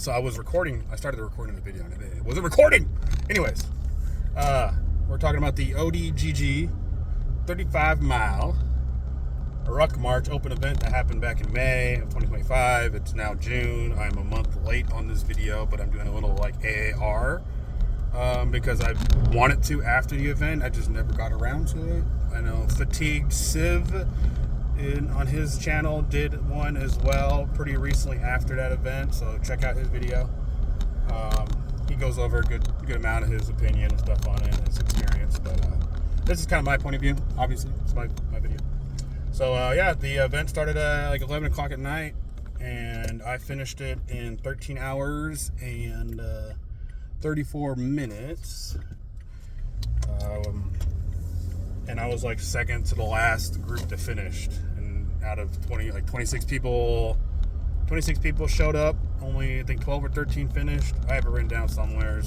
So I was recording. I started recording the video, and it wasn't recording. Anyways, we're talking about the ODGG 35 Mile Ruck March open event that happened back in May of 2025. It's now June. I'm a month late on this video, but I'm doing a little like AAR because I wanted to after the event. I just never got around to it. I know Fatigue Civ on his channel did one as well pretty recently after that event, so check out his video. He goes over a good amount of his opinion and stuff on it and his experience, but this is kind of my point of view. Obviously, it's my video. So yeah, the event started at like 11 o'clock at night, and I finished it in 13 hours and 34 minutes. And I was like second to the last group that finished. And out of 26 people showed up. Only I think 12 or 13 finished. I have it written down somewhere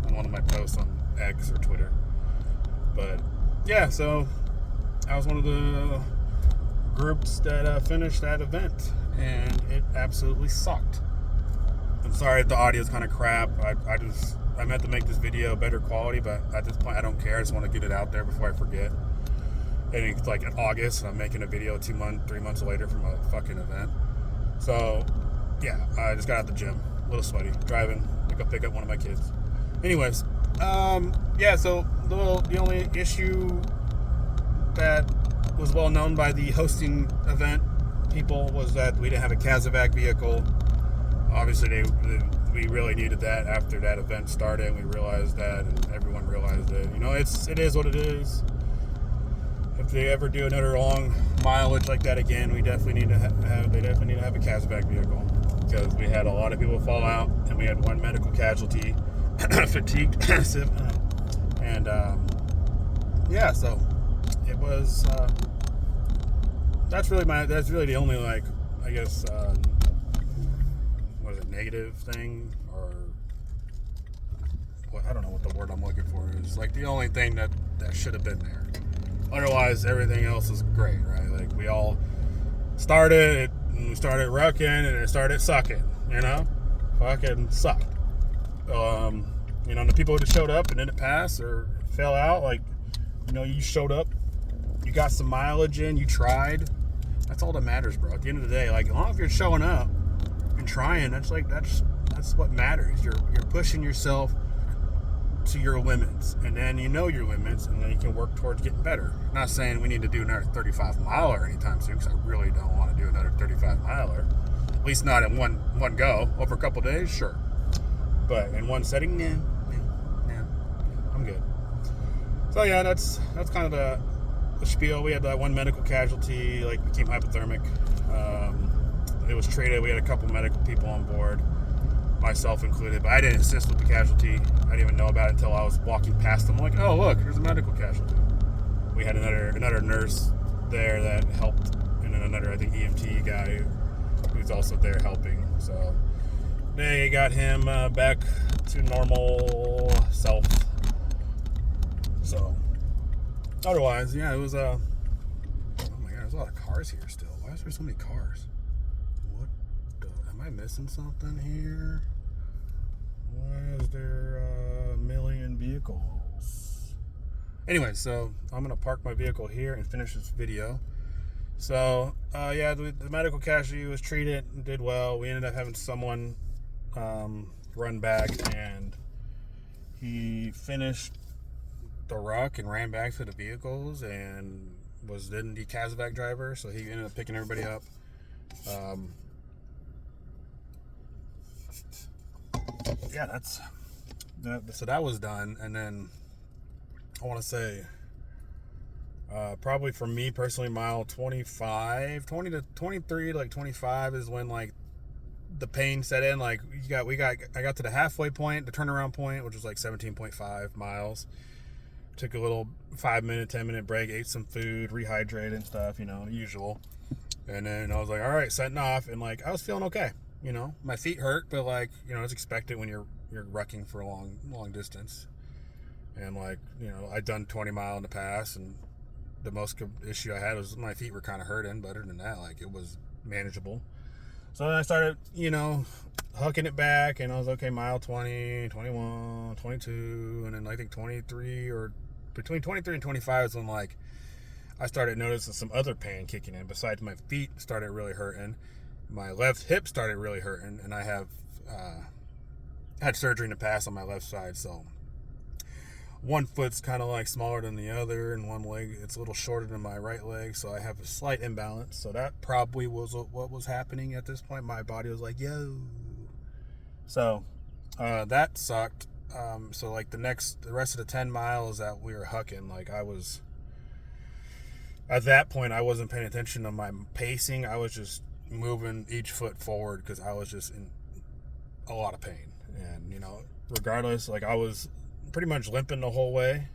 on one of my posts on X or Twitter. But yeah, so I was one of the groups that finished that event, and it absolutely sucked. I'm sorry if the audio is kind of crap. I meant to make this video better quality, but at this point I don't care. I just want to get it out there before I forget. And it's like in August, and I'm making a video 3 months later from a fucking event. So yeah, I just got out the gym, a little sweaty, driving to go pick up one of my kids. Anyways, yeah, so the only issue that was well known by the hosting event people was that we didn't have a Casevac vehicle. Obviously, we really needed that after that event started, and we realized that, and everyone realized that, you know, it is what it is. If they ever do another long mileage like that again, we definitely need to have a Casevac vehicle, because we had a lot of people fall out, and we had one medical casualty, fatigue, and yeah, so it was. That's really the only, like, I guess, what is it, negative thing, or what? I don't know what the word I'm looking for is. Like, the only thing that should have been there. Otherwise, everything else is great, right? Like, we all started, and we started rucking, and it started sucking, you know? Fucking sucked. You know, the people that showed up and didn't pass or fell out, like, you know, you showed up, you got some mileage in, you tried. That's all that matters, bro. At the end of the day, like, as long as you're showing up and trying, that's what matters. You're pushing yourself to your limits, and then you know your limits, and then you can work towards getting better. I'm not saying we need to do another 35 miler anytime soon, because I really don't want to do another 35 miler. At least not in one go. Over a couple days, sure. But in one setting, nah, I'm good. So yeah, that's kind of the spiel. We had that one medical casualty, like, became hypothermic. It was treated. We had a couple medical people on board, myself included, but I didn't assist with the casualty. I didn't even know about it until I was walking past them. Like, oh, look, there's a medical casualty. We had another nurse there that helped, and then another, I think, EMT guy who's also there helping. So they got him back to normal self. So otherwise, yeah, it was oh my god, there's a lot of cars here still. Why is there so many cars? Am I missing something here? Why is there a million vehicles? Anyway, so I'm gonna park my vehicle here and finish this video. So yeah, the medical casualty was treated and did well. We ended up having someone run back, and he finished the ruck and ran back to the vehicles, and was then the Casevac driver, so he ended up picking everybody up. Yeah, so that was done. And then I want to say probably for me personally, mile 20 to 23, like 25 is when, like, the pain set in. Like, I got to the halfway point, the turnaround point, which was like 17.5 miles. Took a little 5-minute, 10-minute break, ate some food, rehydrated and stuff, you know, usual. And then I was like, all right, setting off, and, like, I was feeling okay. You know, my feet hurt, but, like, you know, it's expected when you're rucking for a long distance. And, like, you know, I'd done 20 mile in the past, and the most issue I had was my feet were kind of hurting. But other than that, like, it was manageable. So then I started, you know, hucking it back, and I was okay, mile 20, 21, 22, and then I think 23, or between 23 and 25 is when like I started noticing some other pain kicking in. Besides my feet started really hurting, my left hip started really hurting, and I have had surgery in the past on my left side, so one foot's kind of like smaller than the other, and one leg it's a little shorter than my right leg, so I have a slight imbalance. So that probably was what was happening at this point. My body was like, yo. So that sucked. So like the rest of the 10 miles that we were hucking, like I was at that point I wasn't paying attention to my pacing. I was just moving each foot forward because I was just in a lot of pain. And you know, regardless, like I was pretty much limping the whole way,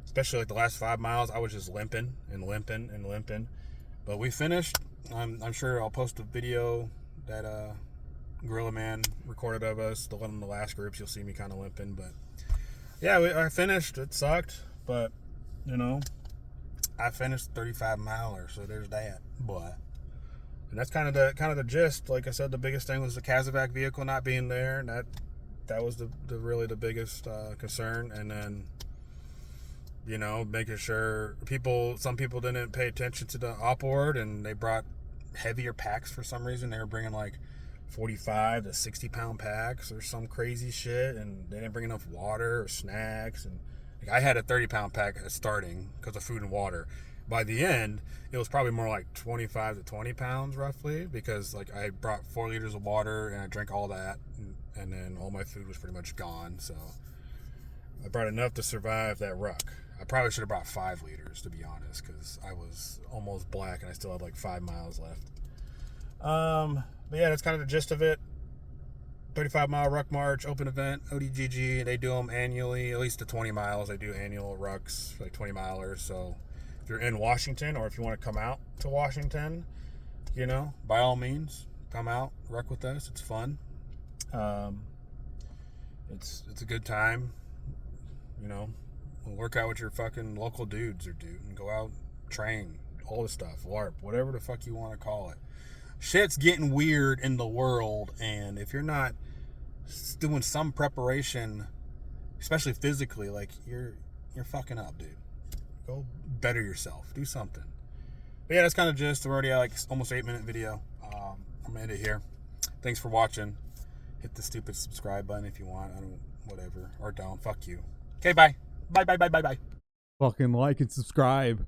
especially like the last 5 miles. I was just limping and limping and limping, but we finished. I'm sure I'll post a video that Gorilla Man recorded of us, the one in the last groups. You'll see me kind of limping, but yeah, I finished. It sucked, but you know, I finished 35 miler, so there's that. But and that's kind of the gist. Like I said, the biggest thing was the Kazovac vehicle not being there, and that was the really the biggest concern. And then, you know, making sure some people didn't pay attention to the outboard, and they brought heavier packs for some reason. They were bringing like 45 to 60 pound packs or some crazy shit, and they didn't bring enough water or snacks. And like, I had a 30 pound pack starting because of food and water. By the end, it was probably more like 25 to 20 pounds roughly, because like I brought 4 liters of water and I drank all that, and then all my food was pretty much gone. So I brought enough to survive that ruck. I probably should have brought 5 liters, to be honest, because I was almost black and I still had like 5 miles left. But yeah, that's kind of the gist of it. 35 mile ruck march, open event, ODGG. They do them annually, at least the 20 miles. They do annual rucks, like 20 milers. So if you're in Washington, or if you want to come out to Washington, you know, by all means, come out, ruck with us. It's fun. It's a good time. You know, work out with your fucking local dudes and go out, train, all this stuff, LARP, whatever the fuck you want to call it. Shit's getting weird in the world, and if you're not doing some preparation, especially physically, like you're fucking up, dude. Go better yourself. Do something. But yeah, that's kind of just. We're already at like almost 8-minute video. I'm gonna end it here. Thanks for watching. Hit the stupid subscribe button if you want. I don't, whatever, or don't. Fuck you. Okay, bye. Bye. Fucking like and subscribe.